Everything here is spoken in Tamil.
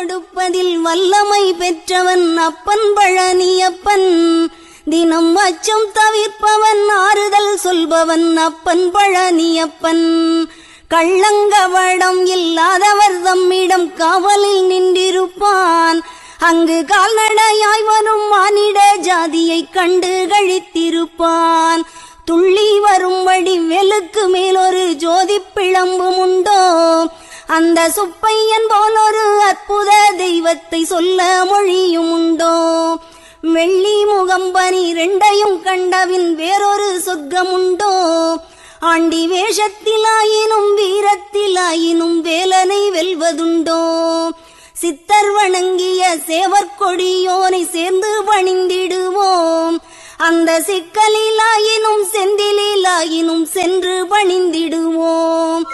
கொடுப்பதில் வல்லமை பெற்றவன் அப்பன் பழனியப்பன். தினம் அச்சம் தவிர்ப்பவன் ஆறுதல் சொல்பவன் அப்பன் பழனியப்பன். கள்ளங்கவடம் இல்லாதவர் தம்மிடம் காவலில் நின்றிருப்பான். அங்கு கால்நடையாய் வரும் மானிட ஜாதியை கண்டு கழித்திருப்பான். துள்ளி வரும்படி வெளுக்கு மேலொரு ஜோதி பிளம்பும் உண்டோ, அந்த சுப்பையன் போலொரு அற்புத தெய்வத்தை சொல்ல மொழியும் உண்டோ. வெள்ளி முகம்பனி ரெண்டையும் கண்டவின் வேறொரு சொர்க்கம் உண்டோ, ஆண்டி வேஷத்திலாயினும் வீரத்திலாயினும் வேலனை வெல்வதுண்டோ. சித்தர் வணங்கிய சேவற்கொடியோனை சேர்ந்து பணிந்திடுவோம், அந்த சிக்கலிலாயினும் செந்திலாயினும் சென்று பணிந்திடுவோம்.